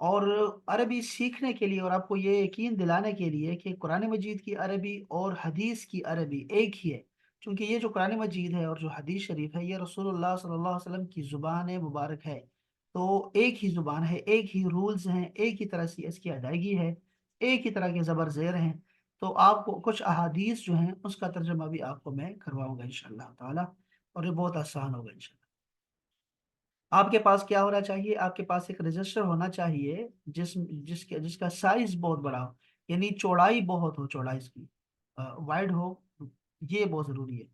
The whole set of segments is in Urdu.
اور عربی سیکھنے کے لیے اور آپ کو یہ یقین دلانے کے لیے کہ قرآن مجید کی عربی اور حدیث کی عربی ایک ہی ہے، چونکہ یہ جو قرآن مجید ہے اور جو حدیث شریف ہے یہ رسول اللہ صلی اللہ علیہ وسلم کی زبان مبارک ہے، تو ایک ہی زبان ہے، ایک ہی رولز ہیں، ایک ہی طرح سے اس کی ادائیگی ہے، ایک ہی طرح کے زبر زیر ہیں۔ تو آپ کو کچھ احادیث جو ہیں اس کا ترجمہ بھی آپ کو میں کرواؤں گا انشاءاللہ تعالی، اور یہ بہت آسان ہوگا انشاءاللہ۔ آپ کے پاس کیا ہونا چاہیے؟ آپ کے پاس ایک رجسٹر ہونا چاہیے جس کا سائز بہت بڑا ہو، یعنی چوڑائی بہت ہو، چوڑائی اس کی وائڈ ہو، یہ بہت ضروری ہے۔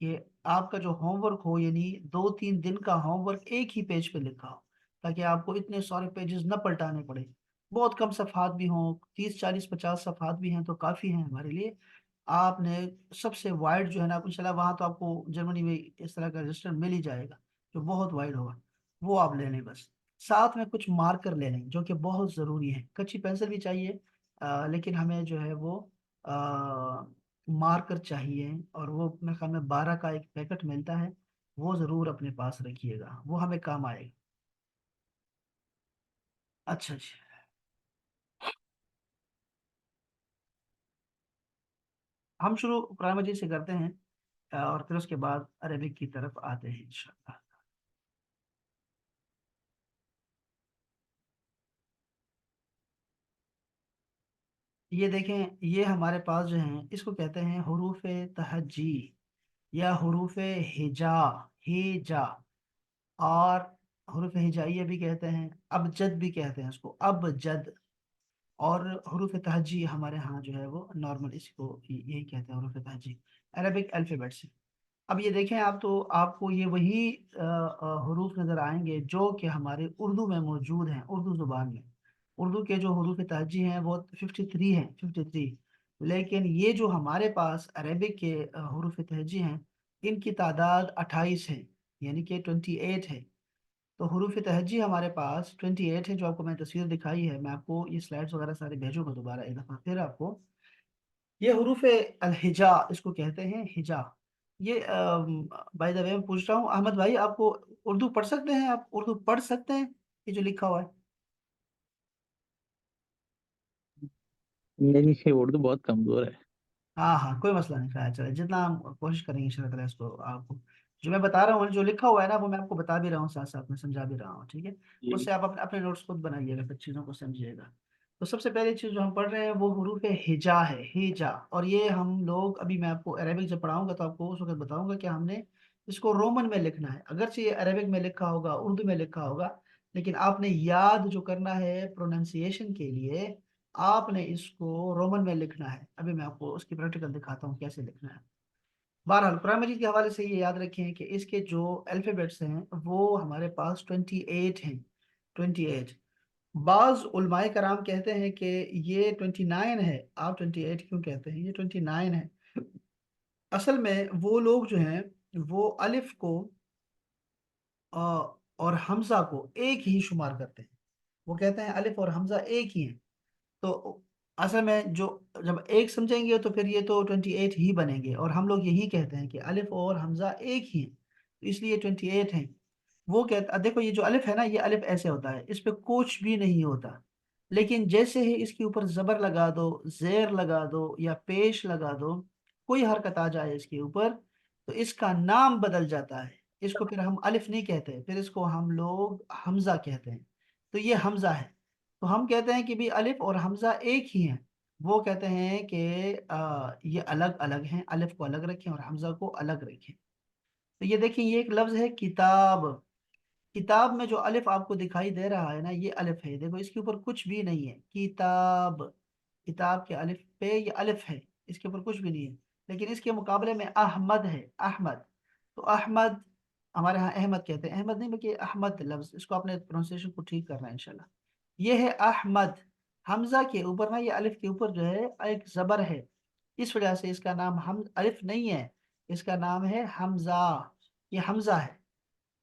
کہ آپ کا جو ہوم ورک ہو، یعنی 2-3 دن کا ہوم ورک ایک ہی پیج پہ لکھا ہو، تاکہ آپ کو اتنے سارے پیجز نہ پلٹانے پڑے۔ بہت کم صفحات بھی ہوں، 30 40 50 صفحات بھی ہیں تو کافی ہیں ہمارے لیے۔ آپ نے سب سے وائڈ جو ہے نا، انشاءاللہ وہاں تو آپ کو جرمنی میں اس طرح کا رجسٹر مل ہی جائے گا جو بہت وائڈ ہوگا، وہ آپ لے لیں بس۔ ساتھ میں کچھ مارکر لے لیں جو کہ بہت ضروری ہے، کچی پینسل بھی چاہیے، لیکن ہمیں جو ہے وہ مارکر چاہیے، اور وہ میرے خیال میں 12 کا ایک پیکٹ ملتا ہے، وہ ضرور اپنے پاس رکھیے گا، وہ ہمیں کام آئے گا۔ اچھا جی، ہم شروع قرآن مجید سے کرتے ہیں، اور پھر اس کے بعد عربک کی طرف آتے ہیں انشاءاللہ۔ یہ دیکھیں، یہ ہمارے پاس جو ہیں اس کو کہتے ہیں حروف تہجی یا حروف ہجا، ہجا، اور حروف ہجائیہ بھی کہتے ہیں، ابجد بھی کہتے ہیں اس کو، ابجد، اور حروف تہجی ہمارے ہاں جو ہے وہ نارمل اس کو یہی کہتے ہیں، حروف تہجی، عربک الفابیٹ سے۔ اب یہ دیکھیں، آپ تو آپ کو یہ وہی حروف نظر آئیں گے جو کہ ہمارے اردو میں موجود ہیں، اردو زبان میں۔ اردو کے جو حروف تہجی ہیں وہ 53 ہیں، 53، لیکن یہ جو ہمارے پاس عربک کے حروف تہجی ہیں، ان کی تعداد 28 ہے، یعنی کہ 28 ہے۔ تو حروف تہجی ہمارے پاس 28 ہے، جو آپ کو میں تصویر دکھائی ہے، میں آپ کو یہ سلائڈس وغیرہ سارے بھیجوں گا دوبارہ ایک دفعہ پھر آپ کو۔ یہ حروف الہجا اس کو کہتے ہیں، ہجا۔ یہ بائی دا وے میں پوچھ رہا ہوں احمد بھائی، آپ کو اردو پڑھ سکتے ہیں؟ آپ اردو پڑھ سکتے ہیں یہ جو لکھا ہوا ہے؟ میری اردو بہت کمزور ہے۔ ہاں ہاں، کوئی مسئلہ نہیں، خیر چلے جتنا ہم کوشش کریں گے ان شاء اللہ تعالیٰ اس کو آپ کو جو میں بتا رہا ہوں، جو لکھا ہوا ہے نا وہ میں آپ کو بتا بھی رہا ہوں، ساتھ ساتھ میں سمجھا بھی رہا ہوں، ٹھیک ہے؟ اس جی سے آپ اپنے اپنے نوٹس خود بنائیے گا، پھر چیزوں کو سمجھیے گا۔ تو سب سے پہلی چیز جو ہم پڑھ رہے ہیں وہ حروف ہجا ہے، ہجا، اور یہ ہم لوگ ابھی میں آپ کو عربک جب پڑھاؤں گا تو آپ کو اس وقت بتاؤں گا کہ ہم نے اس کو رومن میں لکھنا ہے، اگرچہ یہ عربک میں لکھا ہوگا، اردو میں لکھا ہوگا، لیکن آپ نے یاد جو کرنا ہے پروننسیشن کے لیے، آپ نے اس کو رومن میں لکھنا ہے۔ ابھی میں آپ کو اس کی پریکٹیکل دکھاتا ہوں کیسے لکھنا ہے۔ بہرحال قرآن مجید کے حوالے سے یہ یاد رکھیں کہ اس کے جو الفابیٹس ہیں وہ ہمارے پاس 28 ہیں، 28۔ بعض علماء کرام کہتے ہیں کہ یہ 29 ہے، آپ 28 کیوں کہتے ہیں؟ یہ 29 ہے۔ اصل میں وہ لوگ جو ہیں وہ الف کو آ، اور حمزہ کو ایک ہی شمار کرتے ہیں، وہ کہتے ہیں الف اور حمزہ ایک ہی ہیں۔ تو اصل میں جو جب ایک سمجھیں گے تو پھر یہ تو 28 ہی بنیں گے، اور ہم لوگ یہی کہتے ہیں کہ الف اور حمزہ ایک ہی ہیں، تو اس لیے 28 ہیں۔ وہ کہتا دیکھو یہ جو الف ہے نا، یہ الف ایسے ہوتا ہے، اس پہ کچھ بھی نہیں ہوتا، لیکن جیسے ہی اس کے اوپر زبر لگا دو، زیر لگا دو یا پیش لگا دو، کوئی حرکت آ جائے اس کے اوپر، تو اس کا نام بدل جاتا ہے، اس کو پھر ہم الف نہیں کہتے، پھر اس کو ہم لوگ حمزہ کہتے ہیں۔ تو یہ حمزہ ہے، تو ہم کہتے ہیں کہ بھی الف اور حمزہ ایک ہی ہیں، وہ کہتے ہیں کہ یہ الگ الگ ہیں، الف کو الگ رکھیں اور حمزہ کو الگ رکھیں۔ تو یہ دیکھیں، یہ ایک لفظ ہے کتاب، کتاب میں جو الف آپ کو دکھائی دے رہا ہے نا، یہ الف ہے، دیکھو اس کے اوپر کچھ بھی نہیں ہے، کتاب، کتاب کے الف پہ یہ الف ہے، اس کے اوپر کچھ بھی نہیں ہے، لیکن اس کے مقابلے میں احمد ہے، احمد، تو احمد، ہمارے ہاں احمد کہتے ہیں، احمد نہیں بلکہ احمد لفظ، اس کو اپنے پرونسیشن کو ٹھیک کرنا ہے انشاءاللہ۔ یہ ہے احمد، حمزہ کے اوپر نا، یہ الف کے اوپر جو ہے ایک زبر ہے، اس وجہ سے اس کا نام ہم الف نہیں ہے، اس کا نام ہے حمزہ، یہ حمزہ ہے،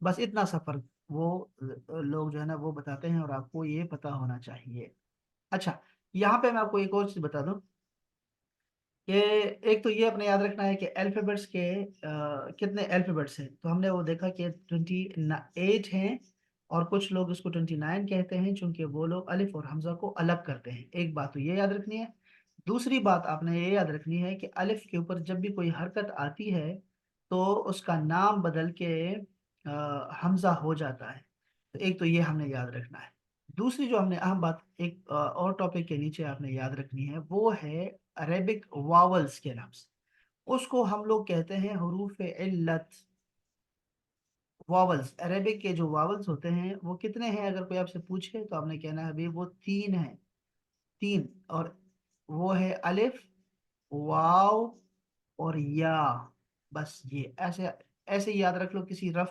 بس اتنا سا فرق وہ لوگ جو ہے نا وہ بتاتے ہیں، اور آپ کو یہ پتا ہونا چاہیے۔ اچھا، یہاں پہ میں آپ کو ایک اور چیز بتا دوں کہ ایک تو یہ اپنے یاد رکھنا ہے کہ الفابیٹس کے کتنے الفابیٹس ہیں، تو ہم نے وہ دیکھا کہ 28 ہیں، اور کچھ لوگ اس کو 29 کہتے ہیں چونکہ وہ لوگ الف اور حمزہ کو الگ کرتے ہیں. ایک بات تو یہ یاد رکھنی ہے. دوسری بات آپ نے یہ یاد رکھنی ہے کہ الف کے اوپر جب بھی کوئی حرکت آتی ہے تو اس کا نام بدل کے حمزہ ہو جاتا ہے. تو ایک تو یہ ہم نے یاد رکھنا ہے. دوسری جو ہم نے اہم بات ایک اور ٹاپک کے نیچے آپ نے یاد رکھنی ہے وہ ہے عربک واولز کے لفظ. اس کو ہم لوگ کہتے ہیں حروف علت. واولز عربک کے جو واولز ہوتے ہیں وہ کتنے ہیں اگر کوئی آپ سے پوچھے تو آپ نے کہنا ہے ابھی وہ 3 ہیں. 3. اور وہ ہے الف، واو اور یا. بس یہ ایسے ایسے ہی یاد رکھ لو، کسی رف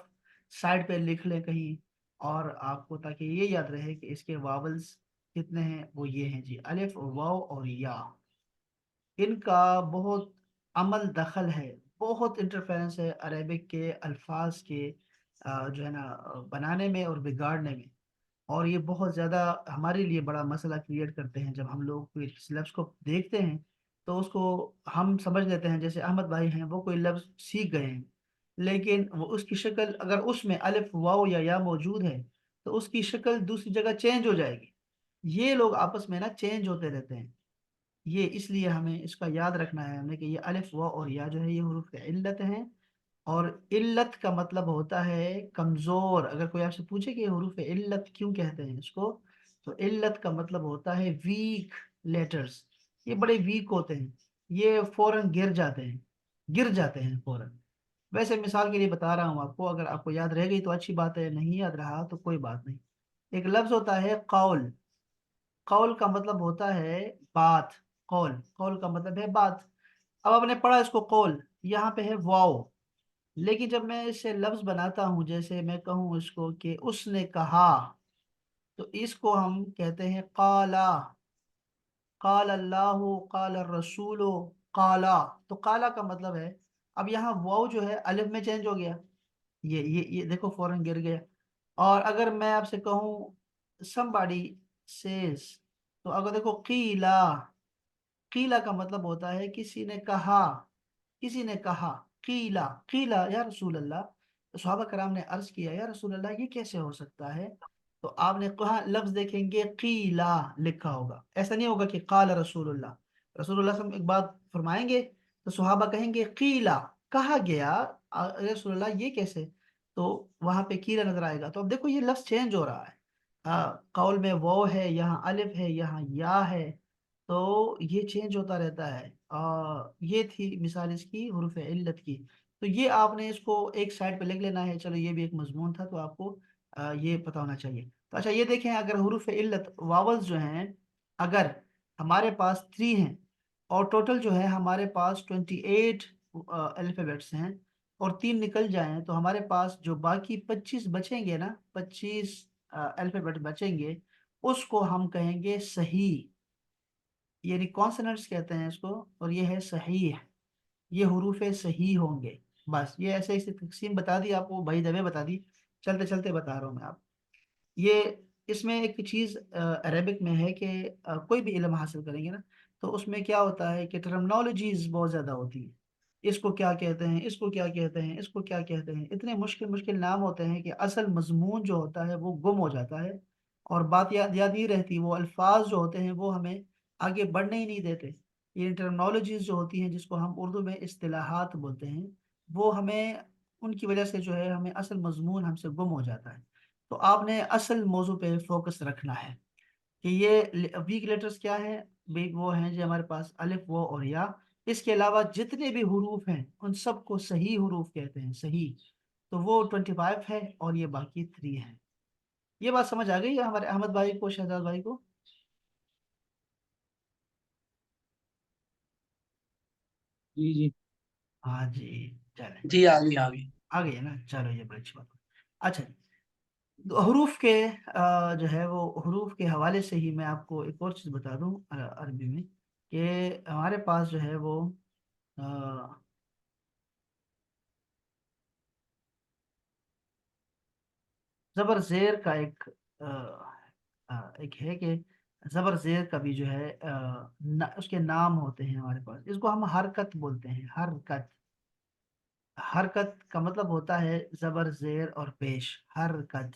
سائڈ پہ لکھ لیں کہیں اور آپ کو، تاکہ یہ یاد رہے کہ اس کے واولز کتنے ہیں. وہ یہ ہیں جی، الف، واو اور یا. ان کا بہت عمل دخل ہے، بہت انٹرفیرنس ہے عربک کے الفاظ کے جو ہے نا بنانے میں اور بگاڑنے میں. اور یہ بہت زیادہ ہمارے لیے بڑا مسئلہ کریٹ کرتے ہیں. جب ہم لوگ کوئی لفظ کو دیکھتے ہیں تو اس کو ہم سمجھ لیتے ہیں، جیسے احمد بھائی ہیں وہ کوئی لفظ سیکھ گئے ہیں، لیکن وہ اس کی شکل اگر اس میں الف واو یا موجود ہے تو اس کی شکل دوسری جگہ چینج ہو جائے گی. یہ لوگ آپس میں نا چینج ہوتے رہتے ہیں. یہ اس لیے ہمیں اس کا یاد رکھنا ہے ہمیں کہ یہ الف واو اور یا جو ہے یہ حروف علت ہیں. اور علت کا مطلب ہوتا ہے کمزور. اگر کوئی آپ سے پوچھے کہ حروف علت کیوں کہتے ہیں اس کو، تو علت کا مطلب ہوتا ہے ویک لیٹرز. یہ بڑے ویک ہوتے ہیں، یہ فوراً گر جاتے ہیں فوراً. ویسے مثال کے لیے بتا رہا ہوں آپ کو، اگر آپ کو یاد رہ گئی تو اچھی بات ہے، نہیں یاد رہا تو کوئی بات نہیں. ایک لفظ ہوتا ہے قول. قول کا مطلب ہوتا ہے بات. قول کا مطلب ہے بات. اب آپ نے پڑھا اس کو قول، یہاں پہ ہے واو. لیکن جب میں اسے لفظ بناتا ہوں، جیسے میں کہوں اس کو کہ اس نے کہا، تو اس کو ہم کہتے ہیں قالا. قال اللہ، قال الرسول، قالا. تو قالا کا مطلب ہے، اب یہاں واو جو ہے الف میں چینج ہو گیا. یہ دیکھو فوراً گر گیا. اور اگر میں آپ سے کہوں somebody says، تو اگر دیکھو قیلا. قیلا کا مطلب ہوتا ہے کسی نے کہا. کسی نے کہا قیلا. قیلا یا رسول اللہ. صحابہ کرام نے عرض کیا یا رسول اللہ یہ کیسے ہو سکتا ہے؟ تو آپ نے کہا لفظ دیکھیں گے قیلا لکھا ہوگا، ایسا نہیں ہوگا کہ قال رسول اللہ. رسول اللہ صلی اللہ علیہ وسلم ایک بات فرمائیں گے تو صحابہ کہیں گے قیلا، کہا گیا. رسول اللہ یہ کیسے؟ تو وہاں پہ قیلا نظر آئے گا. تو اب دیکھو یہ لفظ چینج ہو رہا ہے. قول میں وہ ہے، یہاں الف ہے، یہاں یا ہے. تو یہ چینج ہوتا رہتا ہے. یہ تھی مثال اس کی حروف علت کی. تو یہ آپ نے اس کو ایک سائڈ پہ لکھ لینا ہے. چلو یہ بھی ایک مضمون تھا تو آپ کو یہ پتہ ہونا چاہیے. تو اچھا یہ دیکھیں، اگر حروف علت واولز جو ہیں اگر ہمارے پاس 3 ہیں اور ٹوٹل جو ہے ہمارے پاس 28 الفابیٹس ہیں اور 3 نکل جائیں تو ہمارے پاس جو باقی 25 بچیں گے نا، 25 الفابیٹ بچیں گے، اس کو ہم کہیں گے صحیح. یعنی کانسوننٹس کہتے ہیں اس کو، اور یہ ہے صحیح. یہ حروف صحیح ہوں گے. بس یہ ایسے ایسے تقسیم بتا دی آپ کو، بھائی دبے بتا دی، چلتے چلتے بتا رہا ہوں میں آپ. یہ اس میں ایک چیز عربک میں ہے کہ کوئی بھی علم حاصل کریں گے نا تو اس میں کیا ہوتا ہے کہ ٹرمنالوجیز بہت زیادہ ہوتی ہیں. اس کو کیا کہتے ہیں، اس کو کیا کہتے ہیں، اس کو کیا کہتے ہیں، اتنے مشکل مشکل نام ہوتے ہیں کہ اصل مضمون جو ہوتا ہے وہ گم ہو جاتا ہے اور بات یاد یاد نہیں رہتی. وہ الفاظ جو ہوتے ہیں وہ ہمیں آگے بڑھنے ہی نہیں دیتے. یہ ٹرمنالوجیز جو ہوتی ہیں جس کو ہم اردو میں اصطلاحات بولتے ہیں، وہ ہمیں ان کی وجہ سے جو ہے ہمیں اصل مضمون ہم سے گم ہو جاتا ہے. تو آپ نے اصل موضوع پہ فوکس رکھنا ہے کہ یہ ویک لیٹرز کیا ہیں. ویک وہ ہیں جو ہمارے پاس الف و اور یا. اس کے علاوہ جتنے بھی حروف ہیں ان سب کو صحیح حروف کہتے ہیں، صحیح. تو وہ 25 ہے اور یہ باقی 3 ہیں. یہ بات سمجھ آ گئی ہے ہمارے احمد بھائی کو، شہزاد بھائی کو؟ جی جی. ہاں جی. چلیں، جی آگے آگے. آ گئی ہے نا. چلو یہ بڑی اچھی بات. اچھا، تو حروف کے جو ہے وہ حروف کے حوالے سے ہی میں آپ کو ایک اور چیز بتا دوں عربی میں کہ ہمارے پاس جو ہے وہ آ، زبر زیر کا ایک ہے کہ زبر زیر کا بھی جو ہے اس کے نام ہوتے ہیں ہمارے پاس. اس کو ہم حرکت بولتے ہیں. حرکت. حرکت کا مطلب ہوتا ہے زبر زیر اور پیش. حرکت.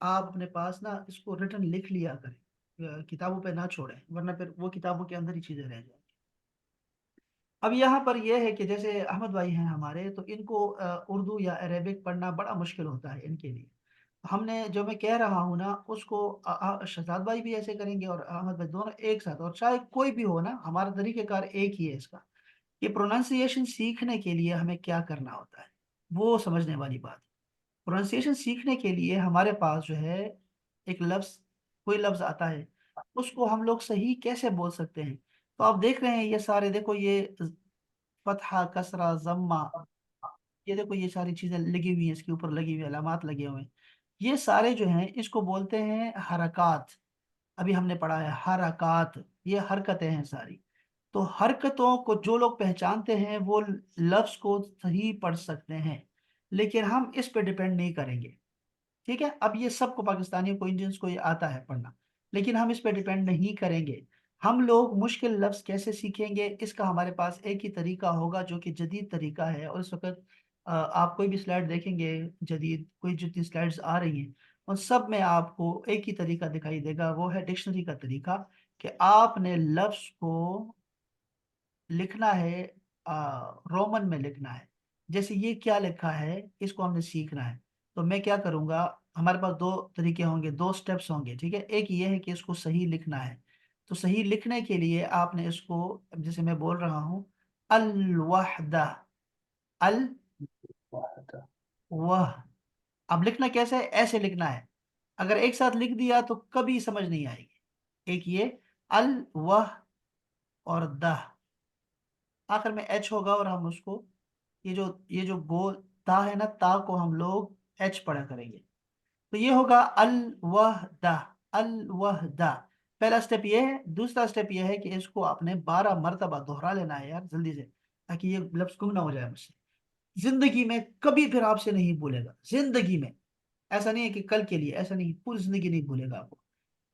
آپ اپنے پاس نا اس کو ریٹن لکھ لیا کریں، کتابوں پہ نہ چھوڑیں، ورنہ پھر وہ کتابوں کے اندر ہی چیزیں رہ جائیں۔ اب یہاں پر یہ ہے کہ جیسے احمد بھائی ہیں ہمارے، تو ان کو اردو یا عربک پڑھنا بڑا مشکل ہوتا ہے ان کے لیے۔ ہم نے جو میں کہہ رہا ہوں نا اس کو شہزاد بھائی بھی ایسے کریں گے اور احمد بھائی، دونوں ایک ساتھ، اور چاہے کوئی بھی ہو نا، ہمارا طریقہ کار ایک ہی ہے اس کا، کہ پروننسیشن سیکھنے کے لیے ہمیں کیا کرنا ہوتا ہے وہ سمجھنے والی بات۔ پروننسیشن سیکھنے کے لیے ہمارے پاس جو ہے ایک لفظ، کوئی لفظ آتا ہے، اس کو ہم لوگ صحیح کیسے بول سکتے ہیں؟ تو آپ دیکھ رہے ہیں یہ سارے، دیکھو یہ فتحہ، کسرہ، ضمہ، یہ دیکھو یہ ساری چیزیں لگی ہوئی ہیں، اس کے اوپر لگی ہوئی علامات لگے ہوئے ہیں، یہ سارے جو ہیں اس کو بولتے ہیں حرکات۔ ابھی ہم نے پڑھا ہے حرکات، یہ حرکتیں ہیں ساری۔ تو حرکتوں کو جو لوگ پہچانتے ہیں وہ لفظ کو صحیح پڑھ سکتے ہیں، لیکن ہم اس پہ ڈیپینڈ نہیں کریں گے، ٹھیک ہے؟ اب یہ سب کو، پاکستانیوں کو، انڈینس کو یہ آتا ہے پڑھنا، لیکن ہم اس پہ ڈیپینڈ نہیں کریں گے۔ ہم لوگ مشکل لفظ کیسے سیکھیں گے؟ اس کا ہمارے پاس ایک ہی طریقہ ہوگا جو کہ جدید طریقہ ہے، اور اس وقت آپ کوئی بھی سلائڈ دیکھیں گے جدید، کوئی جتنی سلائڈز آ رہی ہیں ان سب میں آپ کو ایک ہی طریقہ دکھائی دے گا، وہ ہے ڈکشنری کا طریقہ، کہ آپ نے لفظ کو لکھنا ہے، رومن میں لکھنا ہے۔ جیسے یہ کیا لکھا ہے، اس کو ہم نے سیکھنا ہے، تو میں کیا کروں گا، ہمارے پاس دو طریقے ہوں گے، دو سٹیپس ہوں گے، ٹھیک ہے؟ ایک یہ ہے کہ اس کو صحیح لکھنا ہے، تو صحیح لکھنے کے لیے آپ نے اس کو، جیسے میں بول رہا ہوں الوحدہ، وحدہ، الوح، اب لکھنا کیسے ہے؟ ایسے لکھنا ہے، اگر ایک ساتھ لکھ دیا تو کبھی سمجھ نہیں آئے گی۔ ایک یہ الوح اور دہ، آخر میں ایچ ہوگا، اور ہم اس کو، یہ جو گول تا ہے نا، تا کو ہم لوگ ایچ پڑھا کریں گے، تو یہ ہوگا الوحدہ، الوحدہ۔ پہلا سٹیپ یہ ہے۔ دوسرا سٹیپ یہ ہے کہ اس کو آپ نے 12 مرتبہ دہرا لینا ہے یار، جلدی سے، تاکہ یہ لفظ گم نہ ہو جائے مجھ سے۔ زندگی میں کبھی پھر آپ سے نہیں بھولے گا، زندگی میں، ایسا نہیں ہے کہ کل کے لیے، ایسا نہیں، پوری زندگی نہیں بھولے گا آپ کو۔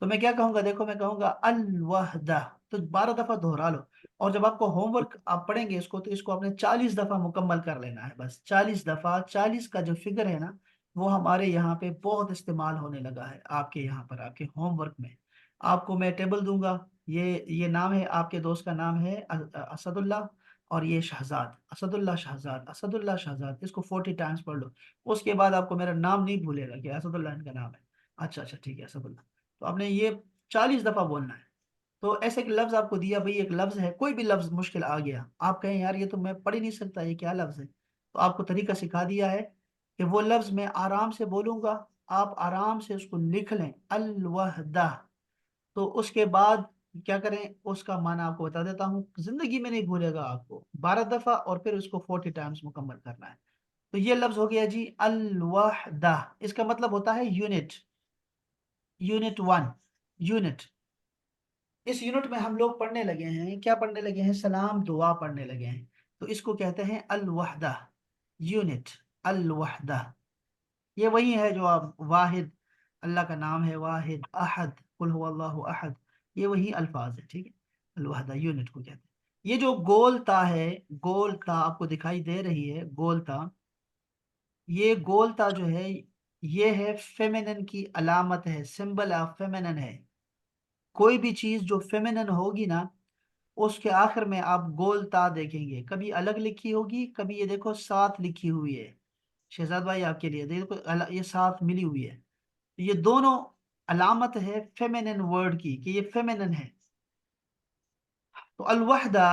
تو میں کیا کہوں گا، دیکھو میں کہوں گا الوحدہ، تو 12 دفعہ دہرا لو، اور جب آپ کو ہوم ورک آپ پڑھیں گے اس کو، تو اس کو آپ نے 40 دفعہ مکمل کر لینا ہے، بس 40 دفعہ۔ 40 کا جو فگر ہے نا، وہ ہمارے یہاں پہ بہت استعمال ہونے لگا ہے، آپ کے یہاں پر، آپ کے ہوم ورک میں آپ کو میں ٹیبل دوں گا، یہ نام ہے آپ کے دوست کا، نام ہے اسد اللہ، اور یہ شہزاد، اسد اللہ شہزاد، اسد اللہ شہزاد، اس کو 40 ٹائمز پڑھ لو۔ اس کے بعد آپ کو میرا نام نہیں بھولے گا کہ اسد اللہ ان کا نام ہے۔ اچھا اچھا ٹھیک ہے، اسد اللہ، تو آپ نے یہ 40 دفعہ بولنا ہے۔ تو ایسے ایک لفظ آپ کو دیا، بھئی ایک لفظ ہے، کوئی بھی لفظ مشکل آ گیا، آپ کہیں یار یہ تو میں پڑھ ہی نہیں سکتا، یہ کیا لفظ ہے، تو آپ کو طریقہ سکھا دیا ہے کہ وہ لفظ میں آرام سے بولوں گا، آپ آرام سے اس کو لکھ لیں، الوحدہ۔ تو اس کے بعد کیا کریں، اس کا معنی آپ کو بتا دیتا ہوں، زندگی میں نہیں بھولے گا آپ کو، 12 دفعہ، اور پھر اس کو 40 ٹائمز مکمل کرنا ہے۔ تو یہ لفظ ہو گیا جی الوحدہ، اس کا مطلب ہوتا ہے یونٹ، یونٹ 1، یونٹ۔ اس یونٹ میں ہم لوگ پڑھنے لگے ہیں، کیا پڑھنے لگے ہیں؟ سلام دعا پڑھنے لگے ہیں، تو اس کو کہتے ہیں الوحدہ، یونٹ، الوحدہ۔ یہ وہی ہے جو آپ واحد، اللہ کا نام ہے واحد، احد، قل هو اللہ احد، یہ وہی الفاظ ہے، ٹھیک ہے؟ الوحدہ یونٹ کو کہتے ہیں۔ یہ جو گول تا ہے، گول تا آپ کو دکھائی دے رہی ہے، گول تا، یہ گول تا جو ہے، یہ ہے فیمینن کی علامت ہے، سمبل آف فیمینن ہے۔ کوئی بھی چیز جو فیمینن ہوگی نا، اس کے آخر میں آپ گول تا دیکھیں گے، کبھی الگ لکھی ہوگی، کبھی یہ دیکھو ساتھ لکھی ہوئی ہے۔ شہزاد بھائی آپ کے لیے دیکھو یہ ساتھ ملی ہوئی ہے، یہ دونوں علامت ہے فیمینن ورڈ کی، کہ یہ فیمینن ہے۔ تو الوحدہ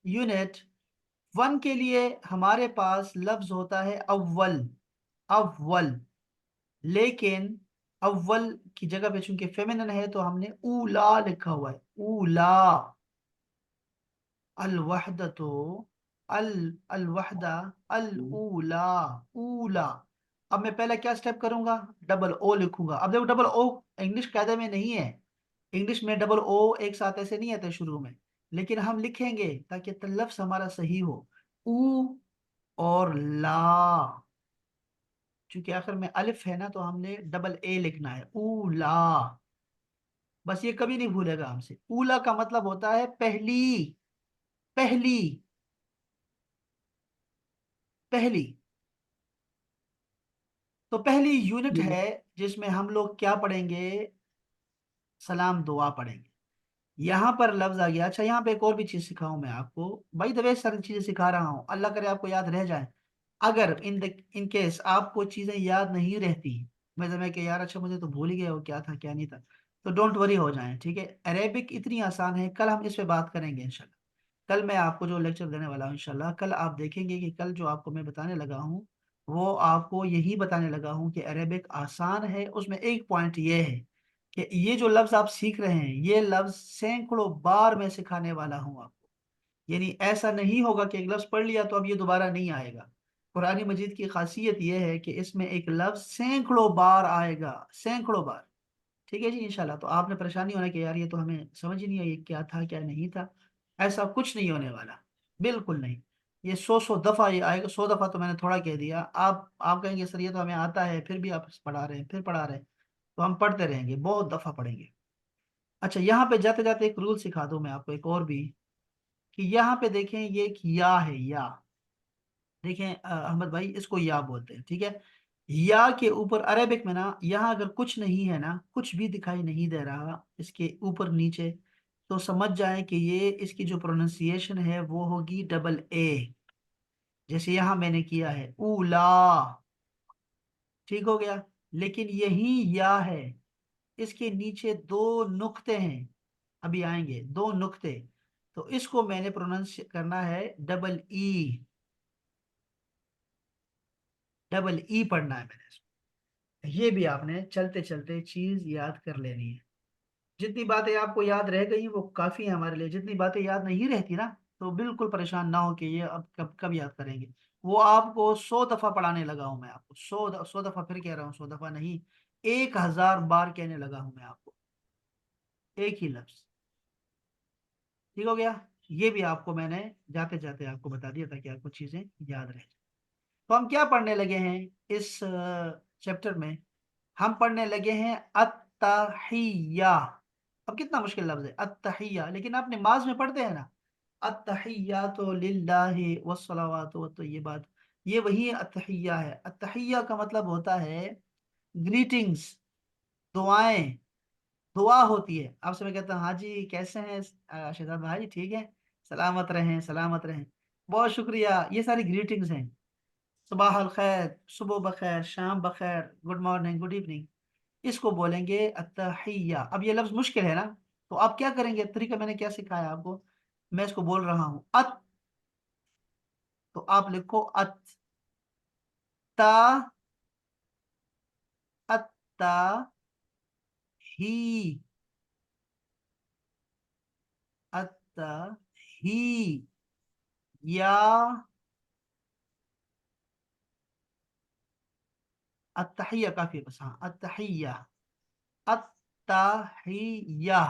یونٹ 1 کے لیے ہمارے پاس لفظ ہوتا ہے اول، اول، لیکن اول کی جگہ پہ چونکہ فیمینن ہے تو ہم نے اولا لکھا ہوا ہے، اولا، الوحدۃ، الوحدہ، الاولا، اولا۔ اب میں پہلا کیا سٹیپ کروں گا، ڈبل او لکھوں گا۔ اب دیکھو ڈبل او انگلش قاعدے میں نہیں ہے، انگلش میں ڈبل او ایک ساتھ ایسے نہیں آتے شروع میں، لیکن ہم لکھیں گے تاکہ لفظ ہمارا صحیح ہو، او اور لا، چونکہ آخر میں الف ہے نا، تو ہم نے ڈبل اے لکھنا ہے، اولا۔ بس یہ کبھی نہیں بھولے گا ہم سے، اولا کا مطلب ہوتا ہے پہلی، پہلی، پہلی۔ تو پہلی یونٹ جی ہے جس میں ہم لوگ کیا پڑھیں گے؟ سلام دعا پڑھیں گے۔ یہاں پر لفظ آ گیا۔ اچھا یہاں پہ ایک اور بھی چیز سکھاؤں میں آپ کو، بھائی دبے ساری چیزیں سکھا رہا ہوں، اللہ کرے آپ کو یاد رہ جائیں۔ اگر ان کیس آپ کو چیزیں یاد نہیں رہتی، میں کہ یار اچھا مجھے تو بھول ہی گیا وہ کیا تھا کیا نہیں تھا، تو ڈونٹ وری ہو جائیں، ٹھیک ہے؟ عربک اتنی آسان ہے، کل ہم اس پہ بات کریں گے انشاءاللہ۔ کل میں آپ کو جو لیکچر دینے والا ہوں انشاءاللہ، کل آپ دیکھیں گے کہ کل جو آپ کو میں بتانے لگا ہوں وہ آپ کو یہی بتانے لگا ہوں کہ عربک آسان ہے۔ اس میں ایک پوائنٹ یہ ہے کہ یہ جو لفظ آپ سیکھ رہے ہیں یہ لفظ سینکڑوں بار میں سکھانے والا ہوں آپ کو، یعنی ایسا نہیں ہوگا کہ ایک لفظ پڑھ لیا تو اب یہ دوبارہ نہیں آئے گا۔ قرآن مجید کی خاصیت یہ ہے کہ اس میں ایک لفظ سینکڑوں بار آئے گا، سینکڑوں بار، ٹھیک ہے جی انشاءاللہ۔ تو آپ نے پریشانی ہونا کہ یار یہ تو ہمیں سمجھ ہی نہیں آئی یہ کیا تھا کیا نہیں تھا، ایسا کچھ نہیں ہونے والا، بالکل نہیں۔ یہ سو دفعہ یہ آئے گا، 100 دفعہ تو میں نے تھوڑا کہہ دیا، آپ کہیں گے سر یہ تو ہمیں آتا ہے پھر بھی آپ پڑھا رہے ہیں پھر پڑھا رہے ہیں، تو ہم پڑھتے رہیں گے، بہت دفعہ پڑھیں گے۔ اچھا یہاں پہ جاتے جاتے ایک رول سکھا دوں میں آپ کو ایک اور بھی، کہ یہاں پہ دیکھیں یہ ایک یا ہے، یا دیکھیں احمد بھائی اس کو یا بولتے ہیں، ٹھیک ہے؟ یا کے اوپر عربک میں نا یہاں اگر کچھ نہیں ہے نا، کچھ بھی دکھائی نہیں دے رہا اس کے اوپر نیچے، تو سمجھ جائیں کہ یہ اس کی جو پروننسیشن ہے وہ ہوگی ڈبل اے، جیسے یہاں میں نے کیا ہے اولا، ٹھیک ہو گیا؟ لیکن یہی یا ہے، اس کے نیچے دو نقطے ہیں، ابھی آئیں گے دو نقطے، تو اس کو میں نے پروننس کرنا ہے ڈبل ای، ڈبل ای پڑھنا ہے میں نے اس کو۔ یہ بھی آپ نے چلتے چلتے چیز یاد کر لینی ہے۔ جتنی باتیں آپ کو یاد رہ گئی وہ کافی ہے ہمارے لیے، جتنی باتیں یاد نہیں رہتی نا تو بالکل پریشان نہ ہو کہ یہ اب کب یاد کریں گے۔ وہ آپ کو 100 دفعہ پڑھانے لگا ہوں میں، آپ کو 100 دفعہ، پھر کہہ رہا ہوں 100 دفعہ نہیں، 1000 بار کہنے لگا ہوں میں آپ کو ایک ہی لفظ، ٹھیک ہو گیا؟ یہ بھی آپ کو میں نے جاتے جاتے آپ کو بتا دیا تاکہ آپ کو چیزیں یاد رہ جائیں۔ تو ہم کیا پڑھنے لگے ہیں اس چیپٹر میں؟ ہم پڑھنے لگے ہیں التحیہ۔ اب کتنا مشکل لفظ ہے التحیہ، لیکن آپ نماز میں پڑھتے ہیں نا التحیات للہ والصلوات والطیبات، یہ وہی التحیہ ہے۔ التحیہ کا مطلب ہوتا ہے گریٹنگز، دعائیں، دعا ہوتی ہے۔ آپ سے میں کہتا ہوں ہاں جی کیسے ہیں شہزاد بھائی، ٹھیک ہے، سلامت رہیں سلامت رہیں، بہت شکریہ، یہ ساری گریٹنگز ہیں۔ صباح الخیر، صبح بخیر، شام بخیر، گڈ مارننگ، گڈ ایوننگ، اس کو بولیں گے التحیہ۔ اب یہ لفظ مشکل ہے نا، تو آپ کیا کریں گے؟ طریقہ میں نے کیا سکھایا آپ کو، میں اس کو بول رہا ہوں ات، تو آپ لکھو ات، تا، اتا، ہی، اتا، ہی، یا، التحیہ کافی ہے بس، ہاں التحیہ، التحیہ،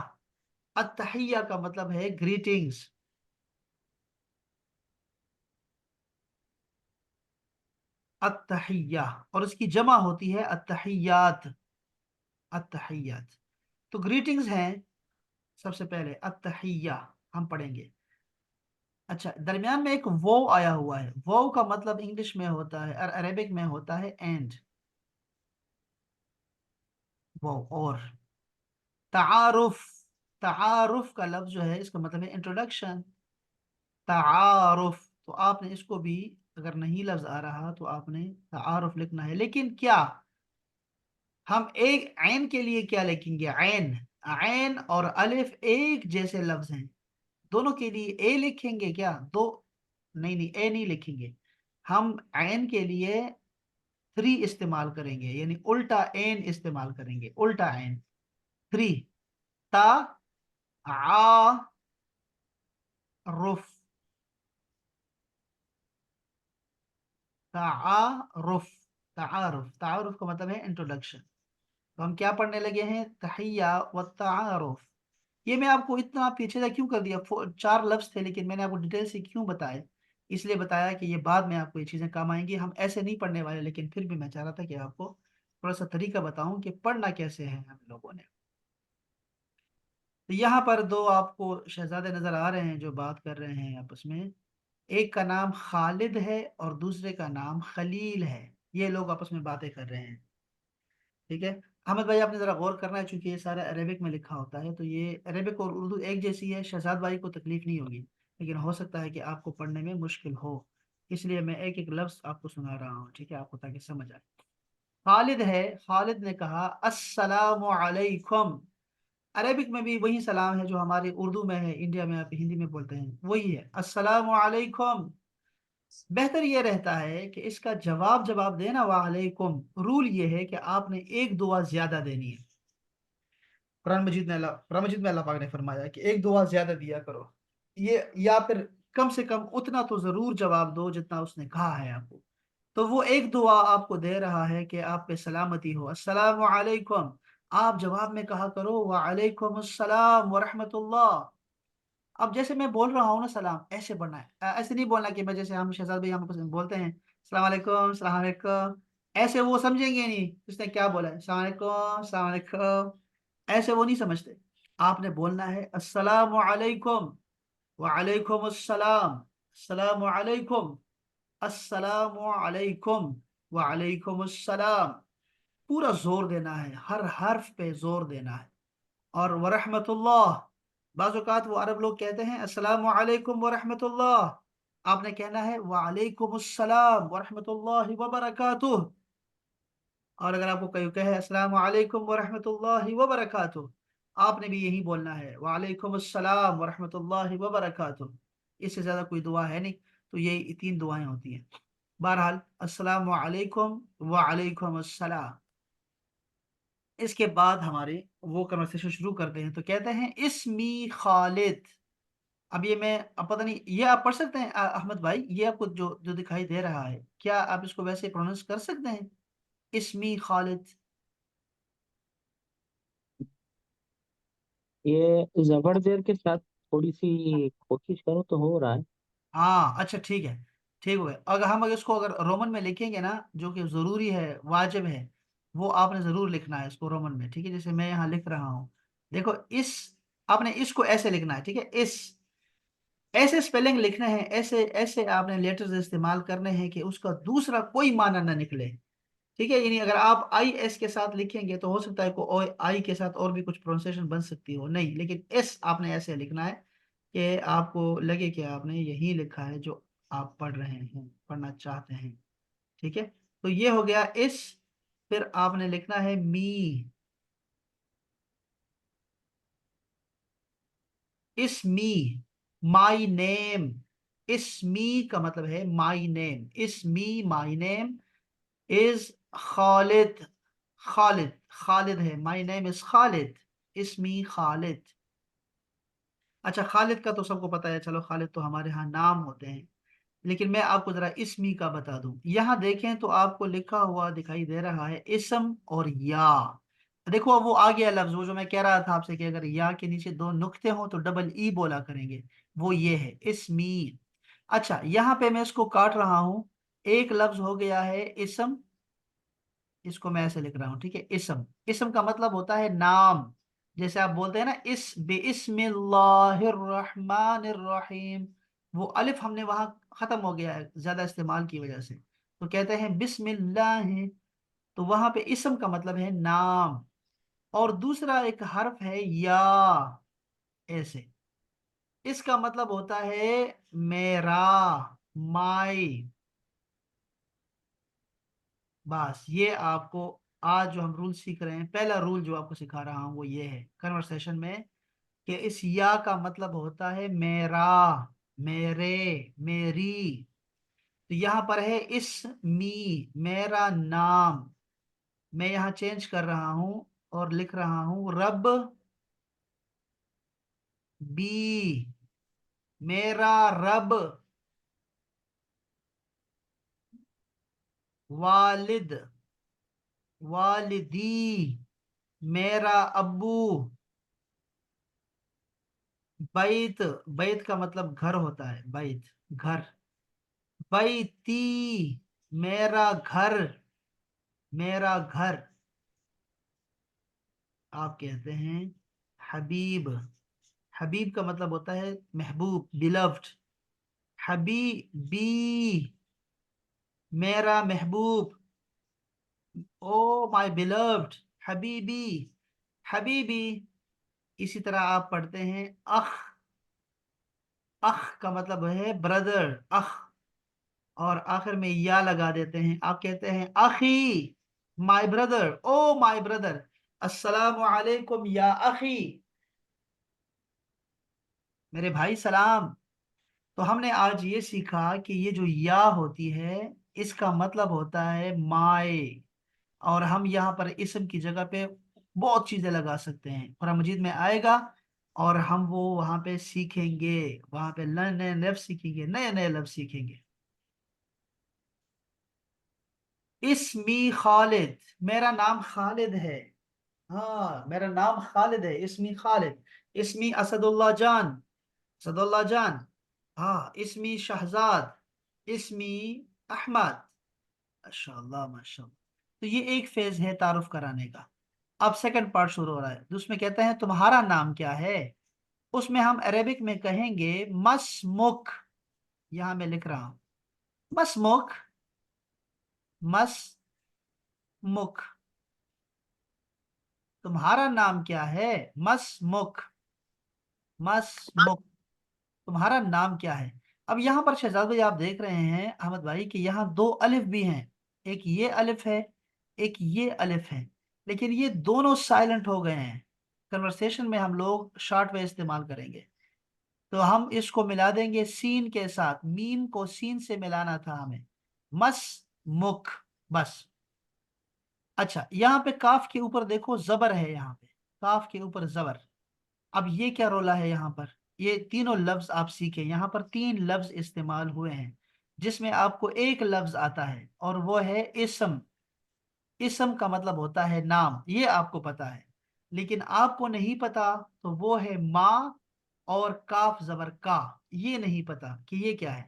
التحیہ کا مطلب ہے گریٹنگز، التحیہ، اور اس کی جمع ہوتی ہے التحیات، التحیات، تو گریٹنگز ہیں سب سے پہلے التحیہ ہم پڑھیں گے۔ اچھا درمیان میں ایک وو آیا ہوا ہے، وو کا مطلب انگلش میں ہوتا ہے اور عربک میں ہوتا ہے اینڈ، وو، اور تعارف، تعارف کا لفظ جو ہے اس کا مطلب ہے انٹروڈکشن، تعارف، تو آپ نے اس کو بھی اگر نہیں لفظ آ رہا تو آپ نے تعارف لکھنا ہے، لیکن کیا ہم ایک عین کے لیے کیا لکھیں گے؟ عین، عین اور الف ایک جیسے لفظ ہیں، دونوں کے لیے اے لکھیں گے کیا؟ دو نہیں نہیں اے نہیں لکھیں گے، ہم عین کے لیے 3 استعمال کریں گے، یعنی الٹا عین استعمال کریں گے، الٹا عین 3، تا، ع، رف، تعارف، تعارف، تعارف کا مطلب ہے انٹروڈکشن۔ تو ہم کیا پڑھنے لگے ہیں؟ تحیہ و تعارف۔ یہ میں آپ کو اتنا پیچھے سے کیوں کر دیا، 4 لفظ تھے لیکن میں نے آپ کو ڈیٹیل سے کیوں بتائے؟ اس لیے بتایا کہ یہ بعد میں آپ کو یہ چیزیں کام آئیں گی، ہم ایسے نہیں پڑھنے والے، لیکن پھر بھی میں چاہ رہا تھا کہ آپ کو تھوڑا سا طریقہ بتاؤں کہ پڑھنا کیسے ہے ہم لوگوں نے۔ تو یہاں پر دو آپ کو شہزادے نظر آ رہے ہیں جو بات کر رہے ہیں آپس میں، ایک کا نام خالد ہے اور دوسرے کا نام خلیل ہے۔ یہ لوگ آپس میں باتیں کر رہے ہیں. ٹھیک ہے احمد بھائی، آپ نے ذرا غور کرنا ہے، چونکہ یہ سارا عربک میں لکھا ہوتا ہے، تو یہ عربک اور اردو ایک جیسی ہے. شہزاد بھائی کو تکلیف نہیں ہوگی، لیکن ہو سکتا ہے کہ آپ کو پڑھنے میں مشکل ہو، اس لیے میں ایک ایک لفظ آپ کو سنا رہا ہوں. ٹھیک ہے، آپ کو تاکہ سمجھ آئے. خالد ہے، خالد نے کہا السلام علیکم. عربک میں بھی وہی سلام ہے جو ہمارے اردو میں ہے، انڈیا میں آپ ہندی میں بولتے ہیں، وہی ہے السلام علیکم. بہتر یہ رہتا ہے کہ اس کا جواب دینا وعلیکم. رول یہ ہے کہ آپ نے ایک دعا زیادہ دینی ہے. قرآن مجید میں اللہ پاک نے فرمایا کہ ایک دعا زیادہ دیا کرو. یہ یا پھر کم سے کم اتنا تو ضرور جواب دو جتنا اس نے کہا ہے آپ کو. تو وہ ایک دعا آپ کو دے رہا ہے کہ آپ پہ سلامتی ہو، السلام علیکم. آپ جواب میں کہا کرو وعلیکم السلام ورحمۃ اللہ. اب جیسے میں بول رہا ہوں نا سلام، ایسے بولنا ہے. ایسے نہیں بولنا کہ میں جیسے ہم شہزاد بھائی ہم آپس میں بولتے ہیں السلام علیکم السلام علیکم، ایسے وہ سمجھیں گے نہیں اس نے کیا بولا ہے السلام علیکم السلام علیکم، ایسے وہ نہیں سمجھتے. آپ نے بولنا ہے السلام علیکم وعلیکم السلام، السلام علیکم، السلام علیکم وعلیکم السلام. پورا زور دینا ہے، ہر حرف پہ زور دینا ہے. اور ورحمت اللہ، بعض اوقات وہ عرب لوگ کہتے ہیں السلام علیکم ورحمت اللہ، آپ نے کہنا ہے وعلیکم السلام ورحمت اللہ وبرکاتہ. اور اگر آپ کو کوئی کہے السلام علیکم ورحمت اللہ وبرکاتہ، آپ نے بھی یہی بولنا ہے وعلیکم السلام ورحمت اللہ وبرکاتہ. اس سے زیادہ کوئی دعا ہے نہیں. تو یہ تین دعائیں ہوتی ہیں. بہرحال السلام علیکم وعلیکم السلام. اس کے بعد ہمارے وہ کنورسیشن شروع کرتے ہیں. تو کہتے ہیں اسمی خالد. اب یہ میں اب پتہ نہیں، یہ آپ پڑھ سکتے ہیں احمد بھائی؟ یہ آپ کو جو جو دکھائی دے رہا ہے، کیا آپ اس کو ویسے پروننس کر سکتے ہیں؟ اسمی خالد. یہ زبر زیر کے ساتھ تھوڑی سی کوشش کرو تو ہو رہا ہے. ہاں اچھا ٹھیک ہے، ٹھیک ہو گیا. اگر اس کو اگر رومن میں لکھیں گے نا، جو کہ ضروری ہے واجب ہے، وہ آپ نے ضرور لکھنا ہے اس کو رومن میں. ٹھیک ہے، جیسے میں یہاں لکھ رہا ہوں، دیکھو اس، آپ نے اس کو ایسے لکھنا ہے. ٹھیک ہے، اس ایسے سپیلنگ لکھنے ہیں، ایسے ایسے آپ نے لیٹرز استعمال کرنے ہیں کہ اس کا دوسرا کوئی معنی نہ نکلے. ٹھیک ہے، یعنی اگر آپ آئی ایس کے ساتھ لکھیں گے تو ہو سکتا ہے کوئی آئی کے ساتھ اور بھی کچھ پرونسیشن بن سکتی ہو، نہیں، لیکن ایس آپ نے ایسے لکھنا ہے کہ آپ کو لگے کہ آپ نے یہی لکھا ہے جو آپ پڑھ رہے ہیں، پڑھنا چاہتے ہیں. ٹھیک ہے، تو یہ ہو گیا اس. پھر آپ نے لکھنا ہے می. اسمی، مائی نیم. اسمی کا مطلب ہے مائی نیم. اسمی مائی نیم از خالد. خالد، خالد ہے، مائی نیم از خالد. اسمی خالد. اچھا خالد کا تو سب کو پتا ہے، چلو خالد تو ہمارے ہاں نام ہوتے ہیں، لیکن میں آپ کو ذرا اسمی کا بتا دوں. یہاں دیکھیں تو آپ کو لکھا ہوا دکھائی دے رہا ہے اسم اور یا. دیکھو اب وہ آ گیا لفظ، وہ جو میں کہہ رہا تھا آپ سے کہ اگر یا کے نیچے دو نقطے ہوں تو ڈبل ای بولا کریں گے، وہ یہ ہے اسمی. اچھا یہاں پہ میں اس کو کاٹ رہا ہوں، ایک لفظ ہو گیا ہے اسم. اس کو میں ایسے لکھ رہا ہوں. ٹھیک ہے، اسم، اسم کا مطلب ہوتا ہے نام. جیسے آپ بولتے ہیں نا بسم اللہ الرحمن الرحیم، وہ الف ہم نے وہاں ختم ہو گیا ہے زیادہ استعمال کی وجہ سے، تو کہتے ہیں بسم اللہ. تو وہاں پہ اسم کا مطلب ہے نام. اور دوسرا ایک حرف ہے یا، ایسے، اس کا مطلب ہوتا ہے میرا، مائی. بس یہ آپ کو آج جو ہم رول سیکھ رہے ہیں، پہلا رول جو آپ کو سکھا رہا ہوں وہ یہ ہے کنورسیشن میں، کہ اس یا کا مطلب ہوتا ہے میرا، میرے، میری. تو یہاں پر ہے اس می، میرا نام. میں یہاں چینج کر رہا ہوں اور لکھ رہا ہوں رب بی، میرا رب. والد، والدی، میرا ابو. بیت، بیت کا مطلب گھر ہوتا ہے، بیت گھر. بیتی، میرا گھر، میرا گھر. آپ کہتے ہیں حبیب. حبیب کا مطلب ہوتا ہے محبوب، بیلوڈ. حبیبی، میرا محبوب. او مائی beloved, حبیبی, حبیبی. اسی طرح آپ پڑھتے ہیں اخ. اخ کا مطلب ہے بردر, اخ, اور آخر میں یا لگا دیتے ہیں. آپ کہتے ہیں اخی, my brother, O my brother, السلام علیکم یا اخی, میرے بھائی سلام. تو ہم نے آج یہ سیکھا کہ یہ جو یا ہوتی ہے اس کا مطلب ہوتا ہے مائے، اور ہم یہاں پر اسم کی جگہ پہ بہت چیزیں لگا سکتے ہیں. قرآن مجید میں آئے گا اور ہم وہ وہاں پہ سیکھیں گے، وہاں پہ نئے نئے لفظ سیکھیں گے، نئے نئے لفظ سیکھیں گے. اسمی خالد، میرا نام خالد ہے. ہاں میرا نام خالد ہے، اسمی خالد. اسمی اسد اللہ جان، اسد اللہ جان. ہاں اسمی شہزاد، اسمی احمد. ماشاء اللہ ماشاء اللہ. تو یہ ایک فیز ہے تعارف کرانے کا. اب سیکنڈ پارٹ شروع ہو رہا ہے، اس میں کہتے ہیں تمہارا نام کیا ہے. اس میں ہم عربک میں کہیں گے مسمک. یہاں میں لکھ رہا ہوں مسمک، مسمک. تمہارا نام کیا ہے، مسمک، مسمک. تمہارا نام کیا ہے. اب یہاں پر شہزاد بھائی آپ دیکھ رہے ہیں احمد بھائی کہ یہاں دو الف بھی ہیں، ایک یہ الف ہے، ایک یہ الف ہے، لیکن یہ دونوں سائلنٹ ہو گئے ہیں. کنورسیشن میں ہم لوگ شارٹ وے استعمال کریں گے تو ہم اس کو ملا دیں گے سین کے ساتھ. میم کو سین سے ملانا تھا ہمیں. مس مک بس. اچھا یہاں پہ کاف کے اوپر دیکھو زبر ہے، یہاں پہ کاف کے اوپر زبر. اب یہ کیا رولا ہے یہاں پر. یہ تینوں لفظ آپ سیکھیں، یہاں پر 3 لفظ استعمال ہوئے ہیں جس میں آپ کو ایک لفظ آتا ہے اور وہ ہے اسم. اسم کا مطلب ہوتا ہے نام، یہ آپ کو پتا ہے. لیکن آپ کو نہیں پتا تو وہ ہے ماں اور کاف زبر کا. یہ نہیں پتا کہ یہ کیا ہے.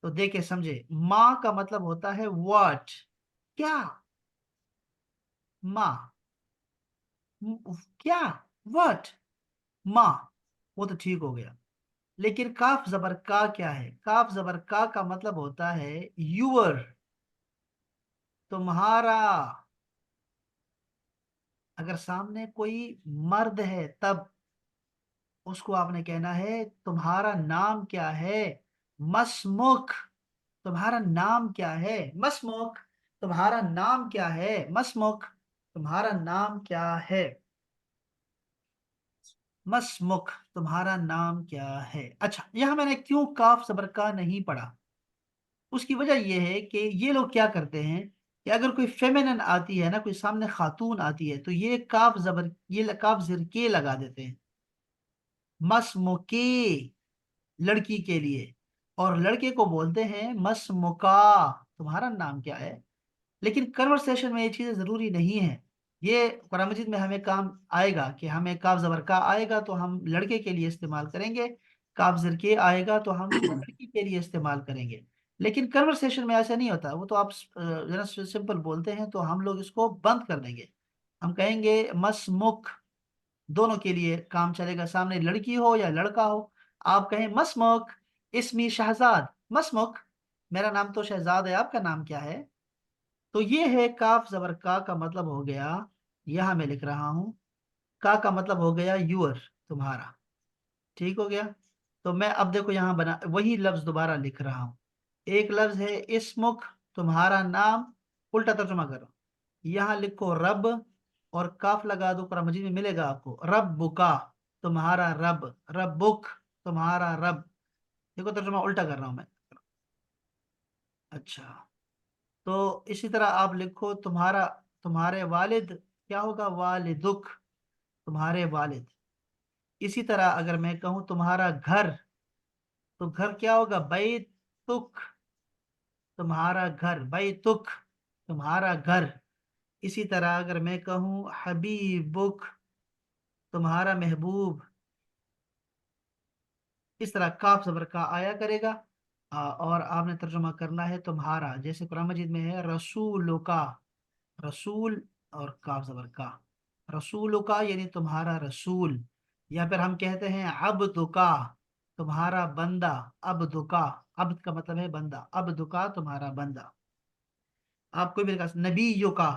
تو دیکھیں سمجھے، ماں کا مطلب ہوتا ہے واٹ، کیا. ماں، کیا، واٹ، ماں. وہ تو ٹھیک ہو گیا. لیکن کاف زبر کا کیا ہے. کاف زبر کا مطلب ہوتا ہے یور، تمہارا. اگر سامنے کوئی مرد ہے تب اس کو آپ نے کہنا ہے تمہارا نام کیا ہے، مسمک. تمہارا نام کیا ہے، مسمک. تمہارا نام کیا ہے، مسمک. تمہارا نام کیا ہے، مسمک. تمہارا نام کیا ہے. اچھا یہاں میں نے کیوں کاف زبر کا نہیں پڑھا، اس کی وجہ یہ ہے کہ یہ لوگ کیا کرتے ہیں کہ اگر کوئی فیمنن آتی ہے نا، کوئی سامنے خاتون آتی ہے تو یہ کاف زبر، یہ کاف زر کے لگا دیتے ہیں. مسمکی، لڑکی کے لیے، اور لڑکے کو بولتے ہیں مسمکا، تمہارا نام کیا ہے. لیکن کنورسیشن میں یہ چیزیں ضروری نہیں ہے. یہ قرآن مجید میں ہمیں کام آئے گا کہ ہمیں کاف زبر کا آئے گا تو ہم لڑکے کے لیے استعمال کریں گے، کاف زر کے آئے گا تو ہم لڑکی کے لیے استعمال کریں گے. لیکن کنورسیشن میں ایسا نہیں ہوتا. وہ تو آپ ذرا سمپل بولتے ہیں تو ہم لوگ اس کو بند کر دیں گے. ہم کہیں گے مسمک، دونوں کے لیے کام چلے گا، سامنے لڑکی ہو یا لڑکا ہو. آپ کہیں مسمک، اسمی شہزاد، مسمک، میرا نام تو شہزاد ہے، آپ کا نام کیا ہے. تو یہ ہے کاف زبر کا مطلب ہو گیا. یہاں میں لکھ رہا ہوں کا مطلب ہو گیا یور، تمہارا. ٹھیک ہو گیا. تو میں اب دیکھو یہاں بنا وہی لفظ دوبارہ لکھ رہا ہوں. ایک لفظ ہے اسمک، تمہارا نام. الٹا ترجمہ کرو، یہاں لکھو رب اور کاف لگا دو. قرآن مجید میں ملے گا آپ کو رب کا، تمہارا رب. ربک، تمہارا رب. دیکھو ترجمہ الٹا کر رہا ہوں میں. اچھا تو اسی طرح آپ لکھو تمہارا، تمہارے والد کیا ہوگا، والدک، تمہارے والد. اسی طرح اگر میں کہوں تمہارا گھر تو گھر کیا ہوگا، بیتک، تمہارا گھر. بیتک، تمہارا گھر. اسی طرح اگر میں کہوں حبیبک، تمہارا محبوب. اس طرح کاف زبر کا آیا کرے گا. اور آپ نے ترجمہ کرنا ہے تمہارا. جیسے قرآن مجید میں ہے رسول کا، رسول اور کاف زبر کا. رسول کا یعنی تمہارا رسول. یا پھر ہم کہتے ہیں عبد کا، تمہارا بندہ. عبد کا، عبد کا مطلب ہے بندہ. عبد کا، تمہارا بندہ. آپ کوئی بھی لکھا نبی کا،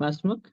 ما اسمك؟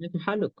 كيف حالك؟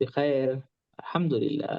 بخير الحمد لله।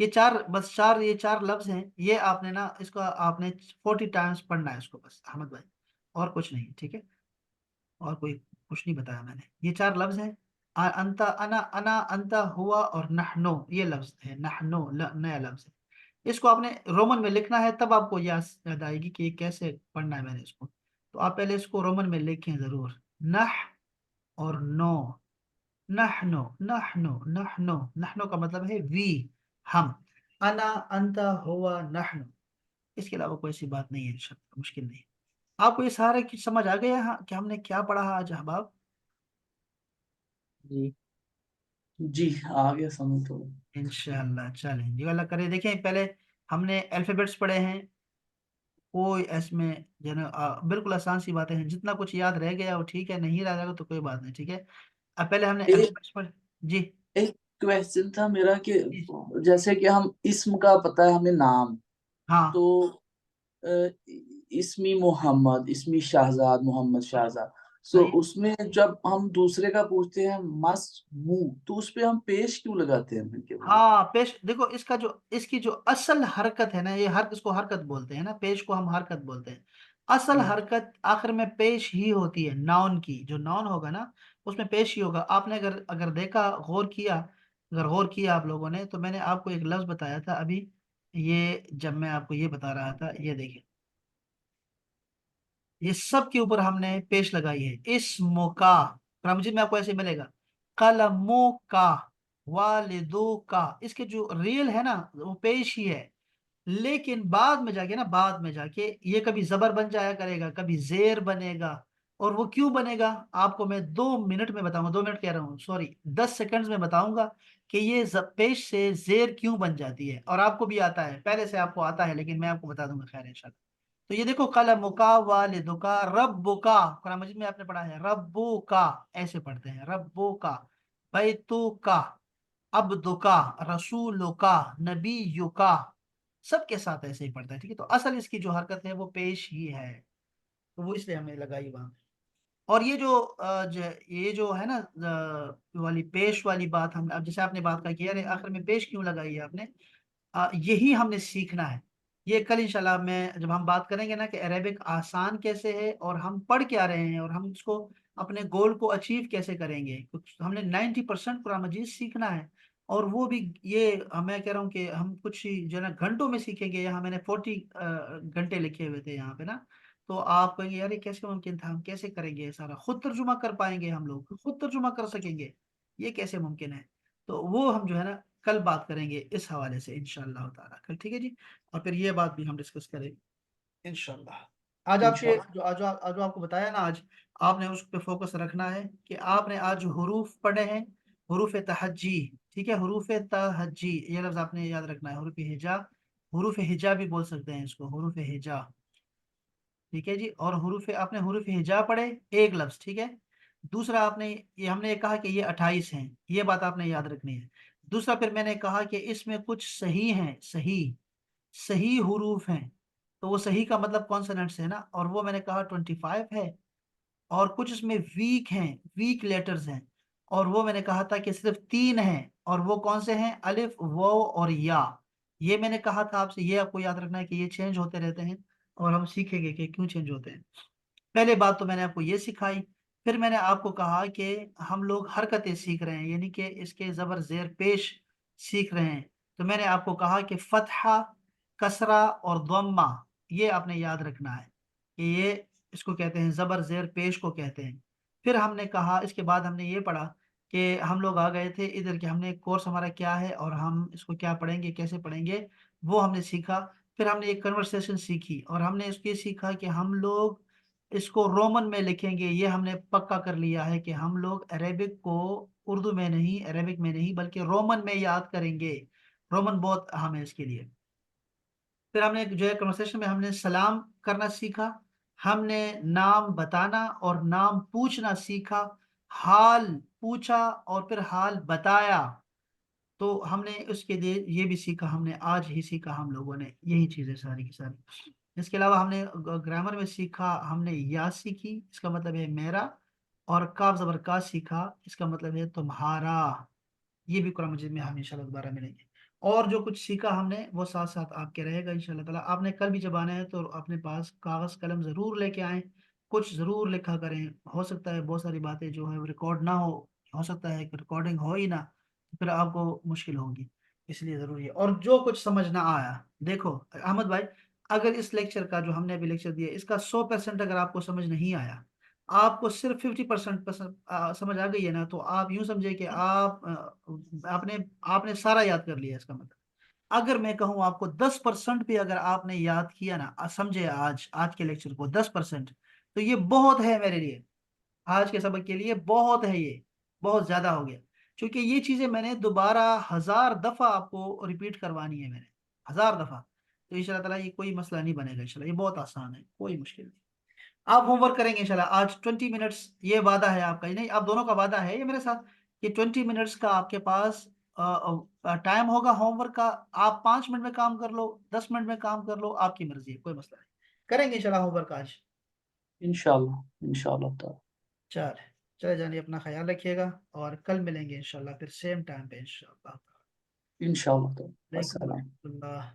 یہ چار بس چار یہ چار لفظ ہیں، یہ آپ نے نا اس کو آپ نے 40 ٹائمز پڑھنا ہے اس کو بس احمد بھائی، اور کچھ نہیں، ٹھیک ہے؟ اور کوئی کچھ نہیں بتایا میں نے، یہ چار لفظ ہیں، انتا، انا انتا، ہوا اور نحنو، یہ لفظ ہے نحنو، نیا لفظ ہے۔ اس کو آپ نے رومن میں لکھنا ہے، تب آپ کو یاد آئے گی کہ یہ کیسے پڑھنا ہے میں نے اس کو۔ تو آپ پہلے اس کو رومن میں لکھیں ضرور، نح اور نو، نحنو نحنو نحنو، نحنو کا مطلب ہے وی، ہم، انا انتا ہوا نحنو، اس کے علاوہ کوئی ایسی بات نہیں ہے، شرط مشکل نہیں ہے۔ آپ کو یہ سارے کی سمجھ آ گیا ہاں کہ ہم نے کیا پڑھا آج احباب؟ جی جی آ گیا سمجھ تو۔ انشاءاللہ چلیں جی، اللہ کرے۔ دیکھیں پہلے ہم نے الفابیٹس پڑھے ہیں، کوئی اس میں جو ہے نا بالکل آسان سی باتیں ہیں، جتنا کچھ یاد رہ گیا وہ ٹھیک ہے، نہیں رہ گا تو کوئی بات نہیں، ٹھیک ہے؟ اب پہلے ہم نے ایک الفابیٹس پڑھے جی۔ ایک کویسچن تھا میرا کہ جی جیسے کہ ہم اسم کا پتہ ہے ہمیں نام، ہاں تو اسمی محمد، اسمی شہزاد، محمد شہزاد، صحیح۔ اس میں جب ہم دوسرے کا پوچھتے ہیں مس مو، تو اس پہ ہم پیش کیوں لگاتے ہیں پھر کہ وہ؟ ہاں پیش، دیکھو اس کی جو اصل حرکت ہے نا، یہ اس کو حرکت بولتے ہیں نا، پیش کو ہم حرکت بولتے ہیں۔ اصل حرکت آخر میں پیش ہی ہوتی ہے، ناؤن کی، جو ناؤن ہوگا نا اس میں پیش ہی ہوگا۔ آپ نے اگر دیکھا، اگر غور کیا آپ لوگوں نے، تو میں نے آپ کو ایک لفظ بتایا تھا ابھی، یہ جب میں آپ کو یہ بتا رہا تھا، یہ دیکھیں، یہ سب کے اوپر ہم نے پیش لگائی ہے۔ اسمو کا، قرآن مجید میں آپ کو ایسے ملے گا، قلموں کا، والدو کا، اس کے جو ریل ہے نا وہ پیش ہی ہے، لیکن بعد میں جا کے نا، بعد میں جا کے یہ کبھی زبر بن جایا کرے گا، کبھی زیر بنے گا۔ اور وہ کیوں بنے گا آپ کو میں 2 منٹ میں بتاؤں گا، 2 منٹ کہہ رہا ہوں، سوری 10 سیکنڈز میں بتاؤں گا کہ یہ پیش سے زیر کیوں بن جاتی ہے، اور آپ کو بھی آتا ہے، پہلے سے آپ کو آتا ہے، لیکن میں آپ کو بتا دوں گا خیر انشاءاللہ۔ تو یہ دیکھو، قلمکا، والدکا، ربکا، قرآن مجید میں آپ نے پڑھا ہے ربو کا، ایسے پڑھتے ہیں ربو کا، بیتو کا، عبدکا، رسولکا، نبیکا، سب کے ساتھ ایسے ہی پڑھتا ہے، ٹھیک ہے؟ تو اصل اس کی جو حرکت ہے وہ پیش ہی ہے، تو وہ اس لیے ہمیں لگائی وہاں۔ اور یہ جو ہے نا والی پیش والی بات، ہم اب جیسے آپ نے بات کہا کہ یار آخر میں پیش کیوں لگائی ہے آپ نے، یہی ہم نے سیکھنا ہے۔ یہ کل انشاءاللہ میں جب ہم بات کریں گے نا کہ عربک آسان کیسے ہے، اور ہم پڑھ کیا رہے ہیں، اور ہم اس کو اپنے گول کو اچیو کیسے کریں گے، ہم نے 90% قرآن مجید سیکھنا ہے، اور وہ بھی یہ میں کہہ رہا ہوں کہ ہم کچھ جو ہے نا گھنٹوں میں سیکھیں گے، یہاں میں نے 40 گھنٹے لکھے ہوئے تھے یہاں پہ نا، تو آپ کہیں گے یار یہ کیسے ممکن تھا، ہم کیسے کریں گے، یہ سارا خود ترجمہ کر پائیں گے، ہم لوگ خود ترجمہ کر سکیں گے، یہ کیسے ممکن ہے؟ تو وہ ہم جو ہے نا کل بات کریں گے اس حوالے سے انشاءاللہ تعالیٰ، کل، ٹھیک ہے جی؟ اور پھر یہ بات بھی ہم ڈسکس کریں گے انشاءاللہ۔ آج آپ کے انشاءاللہ جو آپ کو بتایا نا، آج آپ نے اس پہ فوکس رکھنا ہے کہ آپ نے آج حروف پڑھے ہیں، حروف تہجی، ٹھیک ہے؟ حروف تہجی، یہ لفظ آپ نے یاد رکھنا ہے، حروف ہجا، حروف ہجا بھی بول سکتے ہیں اس کو، حروف ہجا، ٹھیک ہے جی؟ اور آپ نے حروف ہجا پڑھے، ایک لفظ، ٹھیک ہے؟ دوسرا آپ نے ہم نے کہا کہ یہ 28 ہیں، یہ بات آپ نے یاد رکھنی ہے۔ دوسرا پھر میں نے کہا کہ اس میں کچھ صحیح ہیں، صحیح حروف ہیں، تو وہ صحیح کا مطلب کانسوننٹس ہے نا، اور وہ میں نے کہا 25 ہے، اور کچھ اس میں ویک ہیں، ویک لیٹرز ہیں، اور وہ میں نے کہا تھا کہ صرف 3 ہیں، اور وہ کون سے ہیں؟ الف، واو اور یا۔ یہ میں نے کہا تھا آپ سے، یہ آپ کو یاد رکھنا ہے کہ یہ چینج ہوتے رہتے ہیں، اور ہم سیکھیں گے کہ کیوں چینج ہوتے ہیں۔ پہلے بات تو میں نے آپ کو یہ سکھائی، پھر میں نے آپ کو کہا کہ ہم لوگ حرکتیں سیکھ رہے ہیں، یعنی کہ اس کے زبر زیر پیش سیکھ رہے ہیں، تو میں نے آپ کو کہا کہ فتحہ، کسرہ اور ضمہ، یہ آپ نے یاد رکھنا ہے کہ یہ اس کو کہتے ہیں، زبر زیر پیش کو کہتے ہیں۔ پھر ہم نے کہا، اس کے بعد ہم نے یہ پڑھا کہ ہم لوگ آ گئے تھے ادھر کہ ہم نے کورس ہمارا کیا ہے، اور ہم اس کو کیا پڑھیں گے، کیسے پڑھیں گے، وہ ہم نے سیکھا۔ پھر ہم نے ایک کنورسیشن سیکھی، اور ہم نے اس کی سیکھا کہ ہم لوگ اس کو رومن میں لکھیں گے، یہ ہم نے پکا کر لیا ہے کہ ہم لوگ عربک کو اردو میں نہیں، عربک میں نہیں، بلکہ رومن میں یاد کریں گے، رومن بہت اہم ہے اس کے لیے۔ پھر ہم نے جو ہے کنورسیشن میں ہم نے سلام کرنا سیکھا، ہم نے نام بتانا اور نام پوچھنا سیکھا، حال پوچھا اور پھر حال بتایا، تو ہم نے اس کے لیے یہ بھی سیکھا، ہم نے آج ہی سیکھا ہم لوگوں نے یہی چیزیں ساری کی ساری۔ اس کے علاوہ ہم نے گرامر میں سیکھا، ہم نے یا سیکھی، اس کا مطلب ہے میرا، اور کاف زبر کا سیکھا، اس کا مطلب ہے تمہارا، یہ بھی قرآن مجید میں ہم انشاءاللہ دوبارہ ملیں گے۔ اور جو کچھ سیکھا ہم نے وہ ساتھ ساتھ آپ کے رہے گا انشاءاللہ تعالیٰ. آپ نے کل بھی جب آنا ہے تو اپنے پاس کاغذ قلم ضرور لے کے آئیں, کچھ ضرور لکھا کریں. ہو سکتا ہے بہت ساری باتیں جو ہے وہ ریکارڈ نہ ہو سکتا ہے کہ ریکارڈنگ ہو ہی نہ, تو پھر آپ کو مشکل ہوگی. اس لیے ضروری ہے. اور جو کچھ سمجھ نہ آیا, دیکھو احمد بھائی, اگر اس لیکچر کا جو ہم نے ابھی لیکچر دیا اس کا 100% اگر آپ کو سمجھ نہیں آیا, آپ کو صرف 50% سمجھ آ گئی ہے نا, تو آپ یوں سمجھے کہ آپ نے سارا یاد کر لیا. اس کا مطلب اگر میں کہوں آپ کو 10% بھی اگر آپ نے یاد کیا نا, سمجھے آج کے لیکچر کو 10%, تو یہ بہت ہے میرے لیے. آج کے سبق کے لیے بہت ہے, یہ بہت زیادہ ہو گیا. کیونکہ یہ چیزیں میں نے دوبارہ 1000 دفعہ آپ کو ریپیٹ کروانی ہے, میں نے 1000 دفعہ. تو ان شاء اللہ تعالیٰ یہ کوئی مسئلہ نہیں بنے گا انشاءاللہ, یہ بہت آسان ہے, کوئی مشکل نہیں. آپ ہوم ورک کریں گے انشاءاللہ آج 20 منٹس, یہ وعدہ ہے آپ کا, نہیں آپ دونوں کا وعدہ ہے یہ میرے ساتھ, کہ 20 منٹس کا آپ کے پاس ٹائم ہوگا ہوم ورک کا. آپ 5 منٹ میں کام کر لو, 10 منٹ میں کام کر لو, آپ کی مرضی ہے, کوئی مسئلہ نہیں. کریں گے انشاءاللہ ہوم ورک آج. انشاءاللہ تعالی. چلے جانے, اپنا خیال رکھیے گا, اور کل ملیں گے انشاءاللہ پھر سیم ٹائم پہ انشاءاللہ. انشاءاللہ تعالی. علیکم السلام. ورحمۃ اللہ.